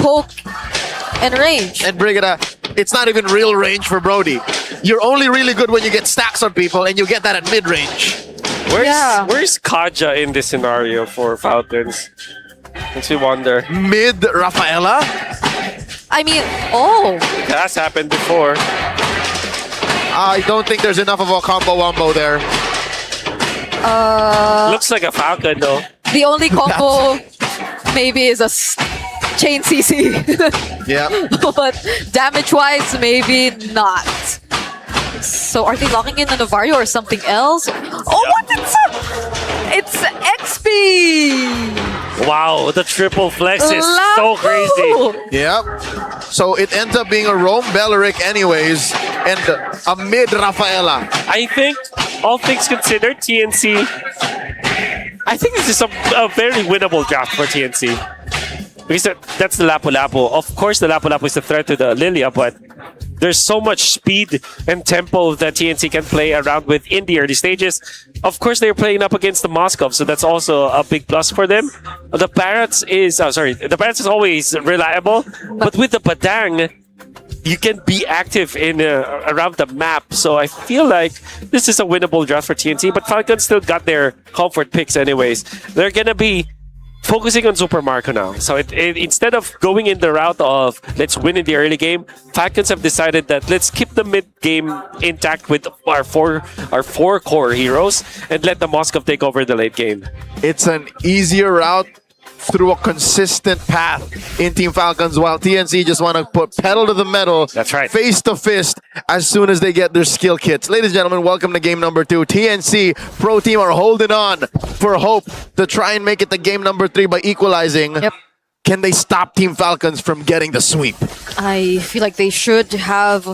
poke and range. And Brigada, it's not even real range for Brody. You're only really good when you get stacks on people, and you get that at mid-range. Where's Kaja in this scenario for Falcons? Makes me wonder. Mid Rafaela? I mean, oh. It has happened before. I don't think there's enough of a combo wombo there. Looks like a Falcon though. The only combo maybe is a chain CC. Yeah. But damage-wise, maybe not. So are they locking in the Novario or something else? Oh, what? It's XP! Wow, the triple flex is Lapu! so crazy. Yep. So it ends up being a Rome Belleric anyways, and a mid Rafaela. I think, all things considered, TNC, I think this is a very winnable draft for TNC. Because that's the Lapu-Lapu. Of course, the Lapu-Lapu is a threat to the Lilia, but there's so much speed and tempo that TNC can play around with in the early stages. Of course, they're playing up against the Moskov, so that's also a big plus for them. The Parrots is, the Parrots is always reliable, but with the Padang, you can be active in around the map. So I feel like this is a winnable draft for TNC, but Falcons still got their comfort picks anyways. They're gonna be focusing on Super Marco now. So instead of going in the route of let's win in the early game, Falcons have decided that let's keep the mid game intact with our four core heroes and let the Moskov take over the late game. It's an easier route through a consistent path in Team Falcons, while TNC just want to put pedal to the metal. That's right. Face to fist as soon as they get their skill kits. Ladies and gentlemen, welcome to game number 2. TNC Pro Team are holding on for hope to try and make it to game number 3 by equalizing. Yep. Can they stop Team Falcons from getting the sweep? I feel like they should have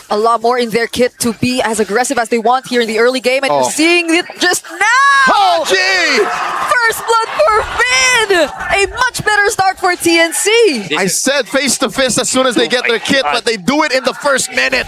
a lot more in their kit to be as aggressive as they want here in the early game, and you're seeing it just now! Oh, gee! First blood for Finn! A much better start for TNC! I said face to fist as soon as they get their kit, but they do it in the first minute.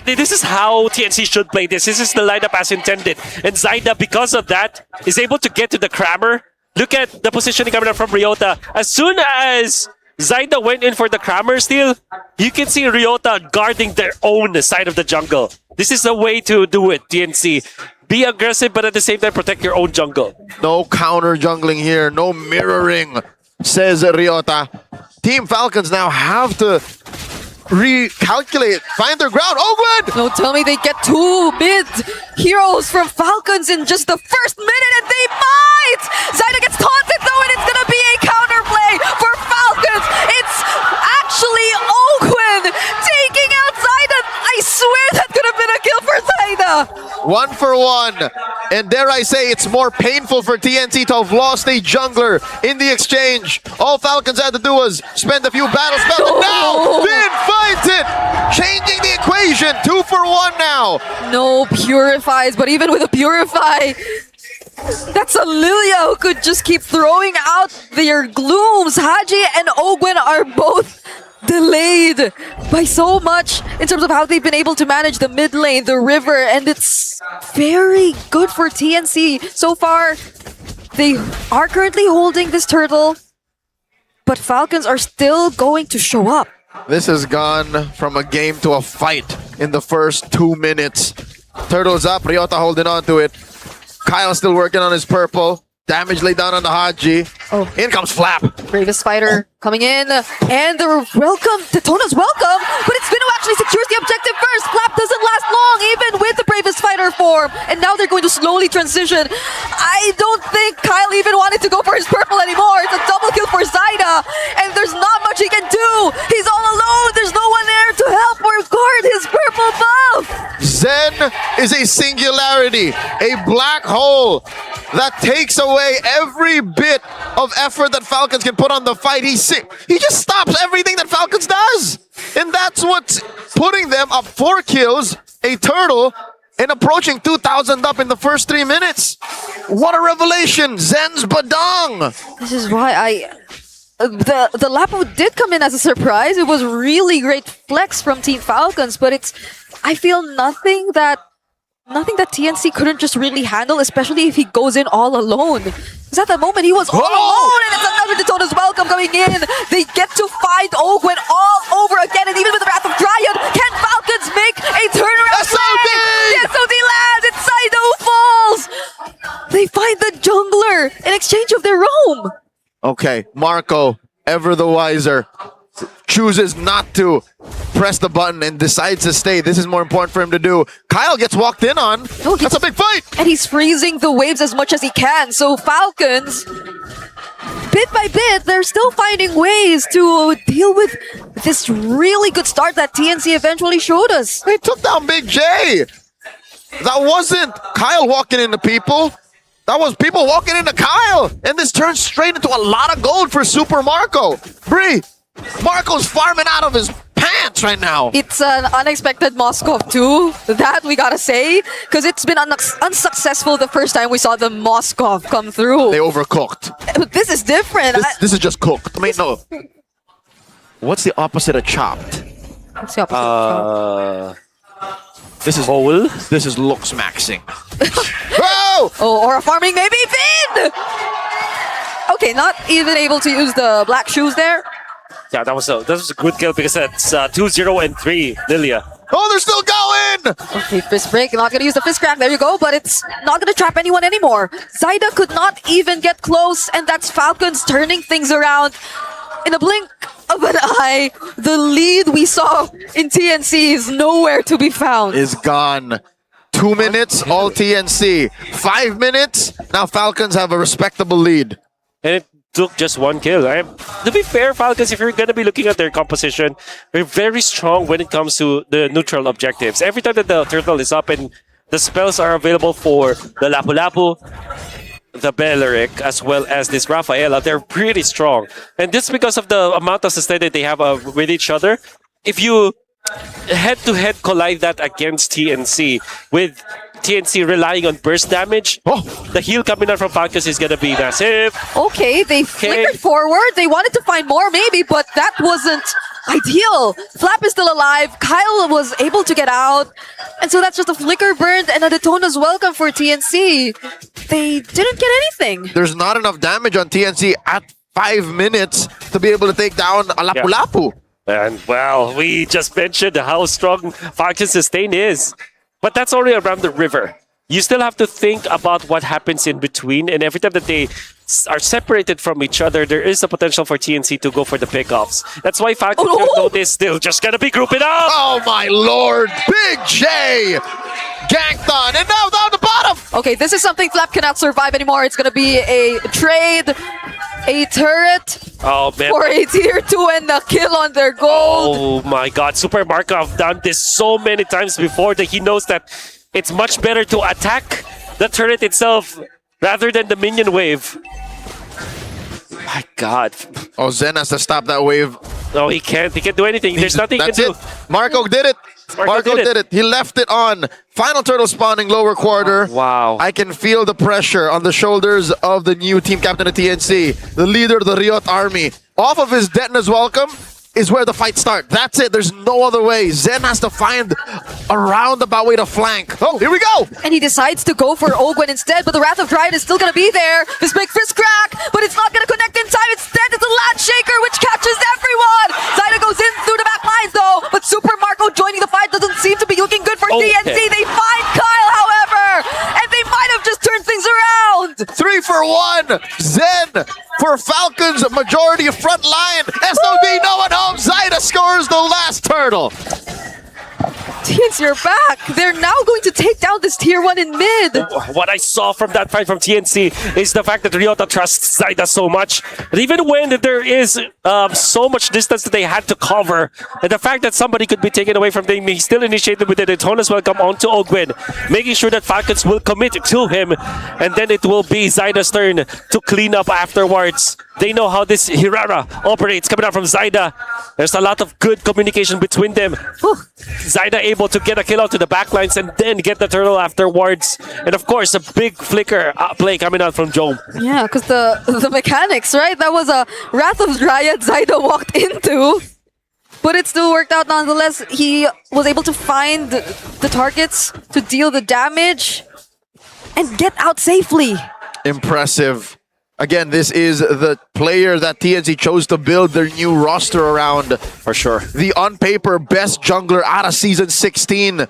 This is how TNC should play this. This is the lineup as intended. And Zaida, because of that, is able to get to the Crammer. Look at the positioning coming up from Ryota. As soon as Zaida went in for the Crammer steal, you can see Ryota guarding their own side of the jungle. This is the way to do it, TNC. Be aggressive, but at the same time, protect your own jungle. No counter jungling here, no mirroring, says Ryota. Team Falcons now have to recalculate, find their ground. Oh, good! No, tell me they get 2 mid heroes from Falcons in just the first minute, and they might! Zaida gets taunted though, and it's gonna be a counterplay for Falcons. It's actually Ogwin taking out Zaida. I swear that could have been a kill for Zaida. 1 for 1. And dare I say, it's more painful for TNC to have lost a jungler in the exchange. All Falcons had to do was spend a few battle spells, and now Finn finds it! Changing the equation, 2 for 1 now. No purifies, but even with a purify, that's a Lilia who could just keep throwing out their glooms. Haji and Ogwin are both delayed by so much in terms of how they've been able to manage the mid lane, the river, and it's very good for TNC. So far, they are currently holding this turtle, but Falcons are still going to show up. This has gone from a game to a fight in the first 2 minutes. Turtle's up, Ryota holding on to it. Kyle still working on his purple. Damage laid down on the Haji. Oh. In comes Flap. Bravest Fighter coming in, and the Daytona's welcome, but it's Vino who actually secures the objective first. Flap doesn't last long, even with the Bravest Fighter form, and now they're going to slowly transition. I don't think Kyle even wanted to go for his purple anymore. It's a double kill for Zaida, and there's not much he can do. He's all alone. There's no one there to help or guard his purple buff. Zen is a singularity, a black hole that takes away every bit of effort that Falcons can put on the fight. He just stops everything that Falcons does. And that's what's putting them up 4 kills, a turtle, and approaching 2,000 up in the first 3 minutes. What a revelation, Zen's Badong. This is why the Lapo did come in as a surprise. It was really great flex from Team Falcons, but I feel nothing that nothing that TNC couldn't just really handle, especially if he goes in all alone. Because at the moment he was all alone, and it's another Daytona's welcome coming in. They get to find Ogwen all over again, and even with the Wrath of Dryad, can Falcons make a turnaround SOD! play? The SOD lands, it's Saida who falls! They find the jungler in exchange of their roam. Okay, Marco, ever the wiser, chooses not to press the button and decides to stay. This is more important for him to do. Kyle gets walked in on. No, That's a big fight. And he's freezing the waves as much as he can. So Falcons, bit by bit, they're still finding ways to deal with this really good start that TNC eventually showed us. They took down Big J. That wasn't Kyle walking into people. That was people walking into Kyle. And this turns straight into a lot of gold for Super Marco. Bree, Marco's farming out of his pants right now. It's an unexpected Moskov too, that we gotta say, because it's been unsuccessful the first time we saw the Moskov come through. They overcooked. This is different. This is just cooked. I mean, no. What's the opposite of chopped? What's the opposite? This is Whole. This is looks maxing. Oh! Oh, or a farming maybe Finn! Okay, not even able to use the black shoes there. Yeah, that was a good kill because it's 2-0 and 3, Lilia. Oh, they're still going! Okay, fist break. Not gonna use the fist crack. There you go, but it's not gonna trap anyone anymore. Zaida could not even get close, and that's Falcons turning things around. In a blink of an eye, the lead we saw in TNC is nowhere to be found. Is gone. 2 minutes, all TNC. 5 minutes, now Falcons have a respectable lead. And it took just one kill. To be fair, Falcons, if you're going to be looking at their composition, they're very strong when it comes to the neutral objectives. Every time that the turtle is up and the spells are available for the Lapu-Lapu, the Belleric, as well as this Rafaela, they're pretty strong. And this because of the amount of sustain that they have with each other. If you head-to-head collide that against TNC, with TNC relying on burst damage, the heal coming out from Falcons is going to be massive. Okay, they flickered forward. They wanted to find more maybe, but that wasn't ideal. Flap is still alive. Kyle was able to get out. And so that's just a flicker burned and a Daytona's welcome for TNC. They didn't get anything. There's not enough damage on TNC at 5 minutes to be able to take down a Lapu-Lapu. And, well, we just mentioned how strong Falcons' sustain is. But that's only around the river. You still have to think about what happens in between. And every time that they are separated from each other, there is a potential for TNC to go for the pickoffs. That's why Falcons have noticed they're just going to be grouping up. Oh, my Lord. Big J ganked on. And now down the bottom. Okay, this is something Flap cannot survive anymore. It's going to be a trade, a turret for a tier 2 and a kill on their gold. Oh my god, Super Markov done this so many times before that he knows that it's much better to attack the turret itself rather than the minion wave. My god. Oh, Zen has to stop that wave. No, he can't. He can't do anything. There's nothing he can do. Marco did it. Marco did it. He left it on. Final turtle spawning lower quarter. Wow. I can feel the pressure on the shoulders of the new team captain of TNC, the leader of the Riot army. Off of his Detna's welcome is where the fight starts. That's it. There's no other way. Zen has to find a roundabout way to flank. Oh, here we go. And he decides to go for Ogwen instead, but the Wrath of Dryad is still going to be there. This big fist crack, but it's not going to connect in time. Instead, it's a Land Shaker, which catches everyone. Zaida goes in through the back lines, though, but Super Marco joining the fight doesn't seem to be looking good for TNC. They find Kyle, however, and they might have just turned things around. 3 for 1. Zen for Falcons, majority of front line. SOD, no one home. Zaida scores the last turtle. TNC are back. They're now going to take down this tier 1 in mid. What I saw from that fight from TNC is the fact that Ryota trusts Zaida so much. And even when there is so much distance that they had to cover, and the fact that somebody could be taken away from them, he still initiated with the Daytona's welcome onto Ogwen, making sure that Falcons will commit to him, and then it will be Zaida's turn to clean up afterwards. They know how this Hirara operates coming out from Zaida. There's a lot of good communication between them. Zaida able to get a kill out to the backlines and then get the turtle afterwards. And of course, a big flicker play coming out from Jome. Yeah, because the mechanics, right? That was a Wrath of Dryad Zaida walked into. but it still worked out nonetheless. He was able to find the targets to deal the damage and get out safely. Impressive. Again, this is the player that TNC chose to build their new roster around. For sure. The on paper best jungler out of Season 16,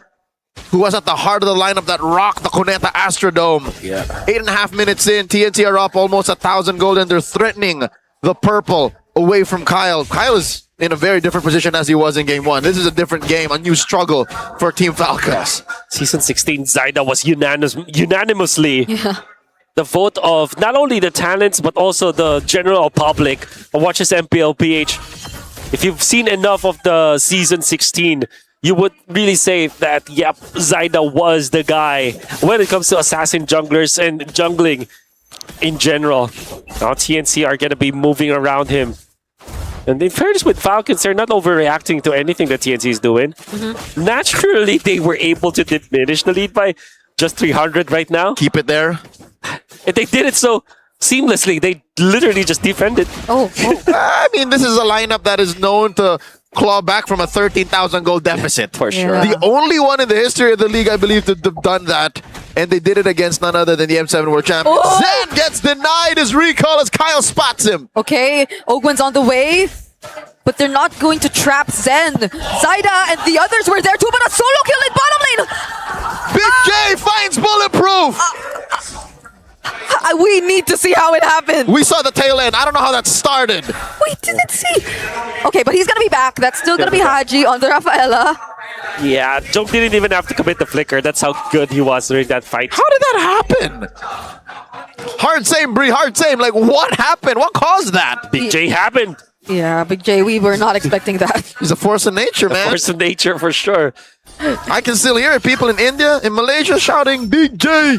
who was at the heart of the lineup that rocked the Cuneta Astrodome. Yeah. 8.5 minutes in, TNC are up almost 1,000 gold, and they're threatening the purple away from Kyle. Kyle is in a very different position as he was in Game 1. This is a different game, a new struggle for Team Falcons. Season 16, Zyda was unanimously the vote of not only the talents, but also the general public who watches MPL PH. If you've seen enough of the Season 16, you would really say that, yep, Zyda was the guy when it comes to assassin junglers and jungling in general. Now TNC are going to be moving around him. And in fairness with Falcons, they're not overreacting to anything that TNC is doing. Naturally, they were able to diminish the lead by just 300 right now. Keep it there. And they did it so seamlessly. They literally just defended. I mean, this is a lineup that is known to claw back from a 13,000 goal deficit. For sure. Yeah. The only one in the history of the league, I believe, to have done that. And they did it against none other than the M7 World Champion. Oh! Zen gets denied his recall as Kyle spots him. Okay, Ogwen's on the way, but they're not going to trap Zen. Zyda and the others were there too, but a solo kill in bottom lane. Big J finds bulletproof. We need to see how it happened. We saw the tail end. I don't know how that started. We didn't see. Okay, but he's gonna be back. That's still gonna be Haji on the Rafaela. Yeah, Joke didn't even have to commit the flicker. That's how good he was during that fight. How did that happen? Hard same, Bree. Hard same. Like, what happened? What caused that? Big J happened. Yeah, Big J, we were not expecting that. He's a force of nature, man. Force of nature for sure. I can still hear it. People in India, in Malaysia shouting, Big J.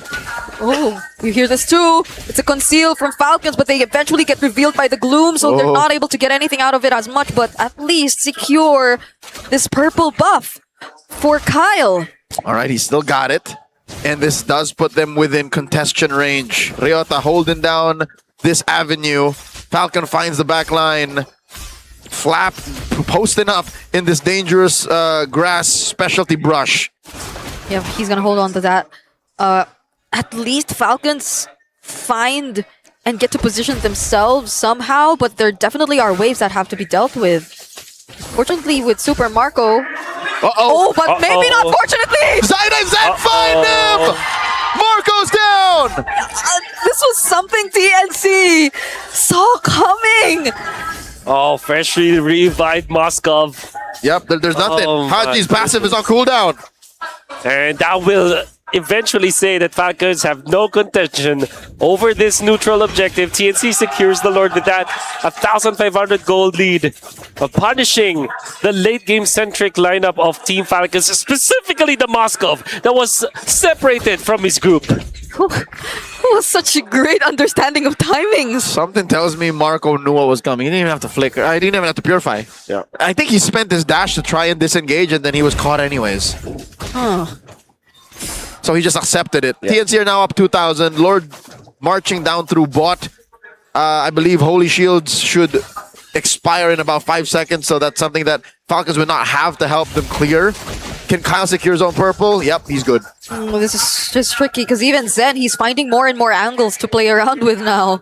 Oh, you hear this too. It's a conceal from Falcons, but they eventually get revealed by the gloom, so they're not able to get anything out of it as much, but at least secure this purple buff for Kyle. All right, he still got it. And this does put them within contention range. Ryota holding down this avenue. Falcon finds the back line. Flap posting up in this dangerous grass specialty brush. Yeah, he's gonna hold on to that. At least Falcons find and get to position themselves somehow, but there definitely are waves that have to be dealt with. Fortunately, with Super Marco. Oh, but maybe not fortunately! Zyda and Zen find him! Marco's down! This was something TNC saw coming! Oh, freshly revived Moskov. Yep, there's nothing. Oh, Haji's my passive is on cooldown. And that will eventually say that Falcons have no contention over this neutral objective. TNC secures the Lord with that 1,500 gold lead, punishing the late game centric lineup of Team Falcons, specifically the Moskov that was separated from his group. It was such a great understanding of timings. Something tells me Marco knew what was coming. He didn't even have to flicker. He didn't even have to purify. Yeah. I think he spent his dash to try and disengage, and then he was caught anyways. So he just accepted it. Yeah. TNC are now up 2,000. Lord marching down through bot. I believe Holy Shields should expire in about 5 seconds, so that's something that Falcons would not have to help them clear. Can Kyle secure his own purple? Yep, he's good. This is just tricky because even Zen, he's finding more and more angles to play around with now.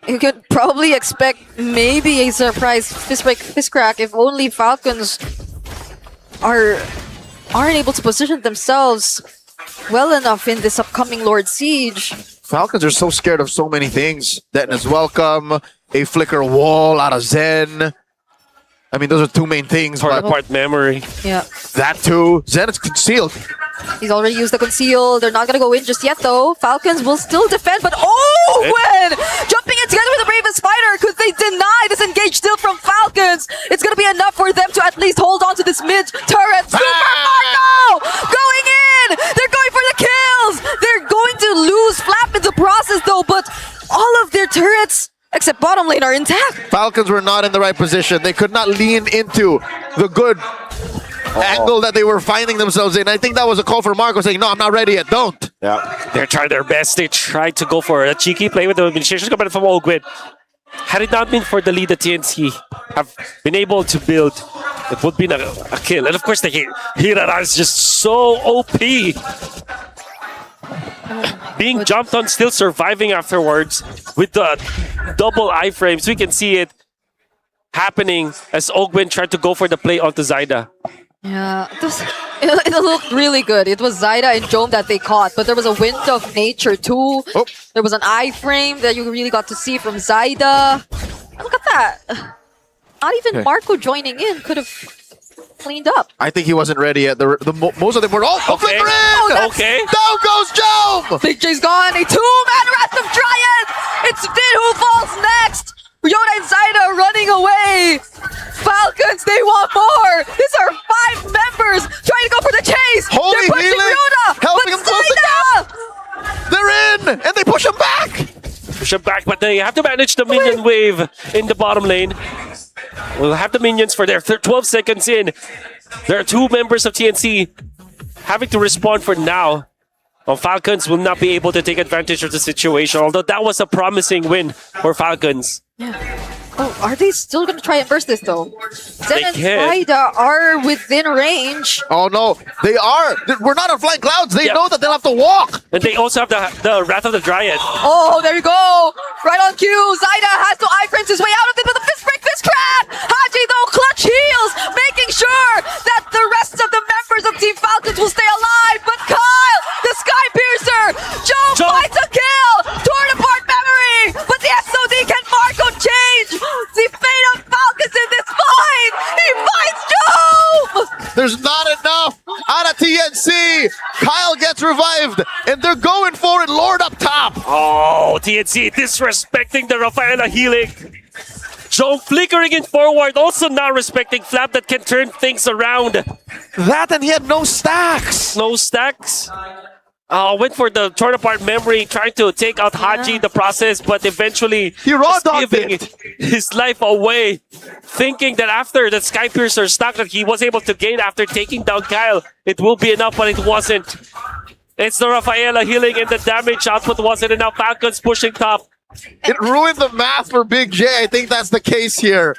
You could probably expect maybe a surprise fist crack if only Falcons aren't able to position themselves well enough in this upcoming Lord Siege. Falcons are so scared of so many things. Detna's welcome, a flicker wall out of Zen. I mean, those are two main things. Part memory. Yeah. That too. Zen is concealed. He's already used the conceal. They're not going to go in just yet, though. Falcons will still defend, but Gwen! Jumping in together with the bravest fighter. Could they deny this engage still from Falcons? It's going to be enough for them to at least hold on to this mid-turret. Super Marco! Going in! They're going for the kills! They're going to lose Flap in the process, though, but all of their turrets, except bottom lane, are intact. Falcons were not in the right position. They could not lean into the good angle that they were finding themselves in. I think that was a call for Marco saying, no, I'm not ready yet, don't. Yeah, they're trying their best. They tried to go for a cheeky play with the initiation coming from Ogwin. Had it not been for the lead that TNC have been able to build, it would be a kill. And of course, the Hirara is just so OP. Being jumped on, still surviving afterwards with the double iframes. We can see it happening as Ogwin tried to go for the play onto Zaida. Yeah, it looked really good. It was Zaida and Jome that they caught, but there was a wind of nature too. Oh. There was an iframe that you really got to see from Zaida. Look at that. Not even Marco joining in could have cleaned up. I think he wasn't ready yet. Most of them were all Okay. Okay. Down goes Joe. Big J's gone. A two-man Wrath of Dryad. It's Vid who falls next. Ryota and Zaida running away. Falcons, they want more. These are 5 members trying to go for the chase. Holy They're pushing Helix, Ryota, helping but him close the Zaida. They're in, and they push him back. Push him back, but they have to manage the minion wave in the bottom lane. We'll have the minions for their 12 seconds in. There are 2 members of TNC having to respond for now. Falcons will not be able to take advantage of the situation, although that was a promising win for Falcons. Yeah. Oh, are they still going to try and burst this though? Zen and can. Zaida are within range. Oh no, they are. We're not on flying clouds. They know that they'll have to walk. And they also have the Wrath of the Dryad. Oh, there you go. Right on cue. Zaida has to iframes his way out of it with a fist break, fist trap. Haji though clutch heals, making sure that the rest of the members of Team Falcons will stay alive. But Kyle, the Sky Piercer, Joe finds a kill. Torn apart memory, but the SOD can Marco change the fate of Falcons in this fight. He finds Joe. There's not enough out of TNC. Kyle gets revived, and they're going for it. Lord up top. Oh, TNC disrespecting the Rafaela healing. Joe flickering it forward, also not respecting Flap that can turn things around. That, and he had no stacks. No stacks. Went for the torn apart memory, trying to take out Haji in the process, but eventually He raw just dogged giving it. his life away, thinking that after the Sky Piercer stock that he was able to gain after taking down Kyle, it will be enough, but it wasn't. It's the Rafaela healing and the damage output wasn't enough. Falcons pushing top. It ruined the math for Big J. I think that's the case here.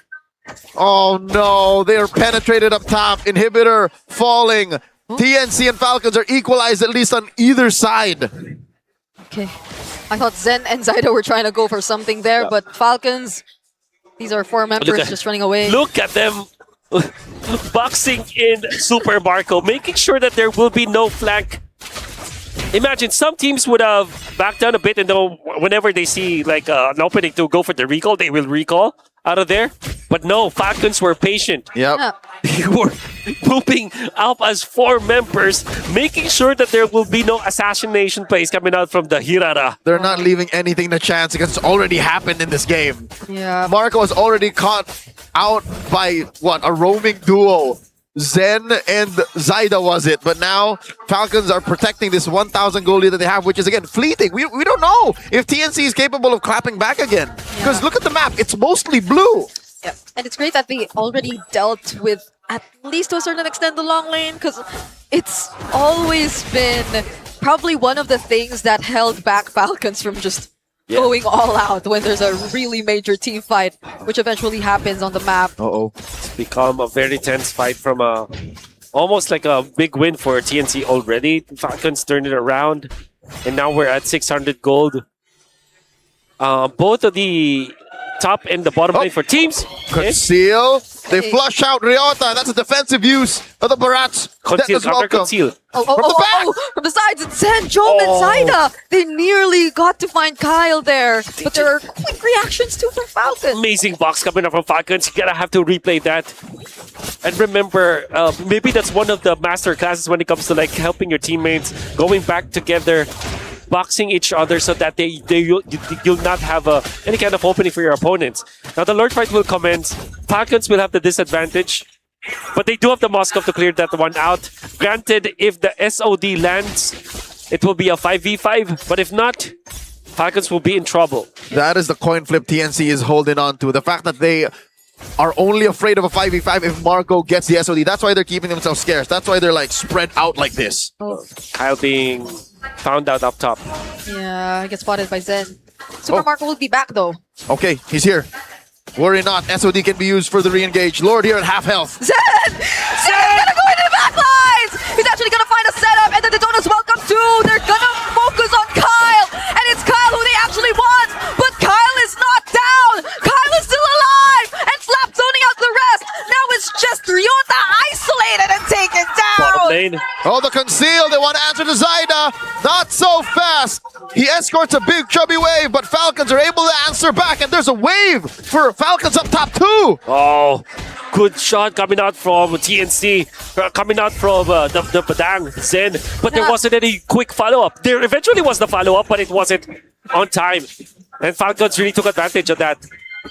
Oh no, they are penetrated up top. Inhibitor falling. TNC and Falcons are equalized at least on either side. Okay. I thought Zen and Zaida were trying to go for something there, but Falcons, these are 4 members just running away. Look at them boxing in Super Marco, making sure that there will be no flank. Imagine some teams would have backed down a bit, and though whenever they see like an opening to go for the recall, they will recall out of there. But no, Falcons were patient. Yep. Yeah. They were pooping up as 4 members, making sure that there will be no assassination plays coming out from the Hirara. They're not leaving anything to chance because it's already happened in this game. Yeah. Marco was already caught out by, what, a roaming duo. Zen and Zaida was it, but now Falcons are protecting this 1,000 goal lead that they have, which is again fleeting. We don't know if TNC is capable of clapping back again, because look at the map, it's mostly blue. Yeah. And it's great that they already dealt with, at least to a certain extent, the long lane, because it's always been probably one of the things that held back Falcons from just going all out when there's a really major team fight, which eventually happens on the map. Uh-oh. It's become a very tense fight from almost like a big win for TNC already. Falcons turned it around, and now we're at 600 gold. Both of the top and the bottom lane for teams. Conceal. They flush out Ryota. That's a defensive use of the Barats. Conceal, That is welcome. conceal. Oh, From the back! from the sides, it's Zen, Jome, and Zaida. They nearly got to find Kyle there, but there are quick reactions too from Falcons. Amazing box coming up from Falcons. You gotta have to replay that. And remember, maybe that's one of the master classes when it comes to like helping your teammates, going back together, boxing each other so that you'll not have any kind of opening for your opponents. Now the Lord fight will commence. Falcons will have the disadvantage, but they do have the Moskov to clear that one out. Granted, if the SOD lands, it will be a 5v5, but if not, Falcons will be in trouble. That is the coin flip TNC is holding on to. The fact that they are only afraid of a 5v5 if Marco gets the SOD. That's why they're keeping themselves scarce. That's why they're like spread out like this. Kyle being found out up top. Yeah, I get spotted by Zen. Super Marco will be back though. Okay, he's here. Worry not, SOD can be used for the re-engage. Lord here at half health. Zen gonna go into the back lines! He's actually gonna find a setup, and then the Donuts welcome too! They're gonna focus on Kyle! And it's Kyle who they actually want! But Kyle is not down! Kyle is still alive! And Slap zoning out the rest! Now it's just Ryota isolated and taken Bottom down! lane. Oh, the conceal, they want to answer to Zaida. Not so fast. He escorts a big chubby wave, but Falcons are able to answer back, and there's a wave for Falcons up top too. Oh, good shot coming out from TNC, coming out from the Padang, Zen. But there wasn't any quick follow-up. There eventually was the follow-up, but it wasn't on time. And Falcons really took advantage of that.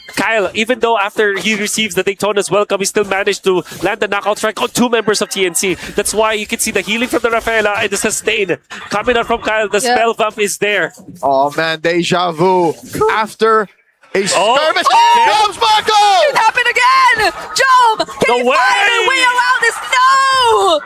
Kyle, even though after he receives the Daytona's welcome, he still managed to land the knockout strike on 2 members of TNC. That's why you can see the healing from the Rafaela and the sustain coming out from Kyle. The spell bump is there. Oh man, deja vu. After a skirmish, comes It Marco! happened again! Jome! Can he No find a way! way around this? No!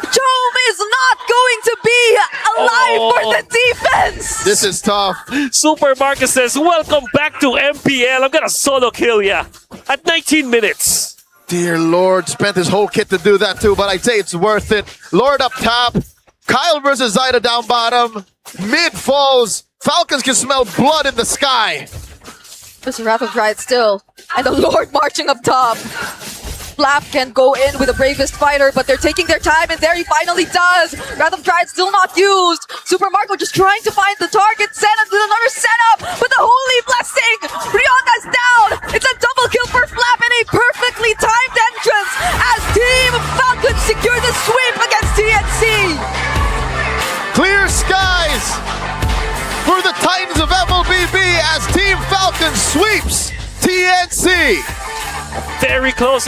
Jome is not going to be alive for the defense! This is tough. Super Marcus says, welcome back to MPL. I'm gonna solo kill ya at 19 minutes. Dear Lord, spent his whole kit to do that too, but I'd say it's worth it. Lord up top, Kyle versus Zaida down bottom, mid falls. Falcons can smell blood in the sky. There's a Wrath of Pride still, and the Lord marching up top. Flap can go in with the bravest fighter, but they're taking their time, and there he finally does. Wrath of Pride still not used. Super Marco just trying to find the target. Senna with another setup, but the Holy Blessing! Ryota's down! It's a double kill for Flap and a perfectly timed entrance as Team Falcons secure the sweep against TNC! Clear skies for the Titans of MLBB as Team Falcons sweeps TNC. Very close.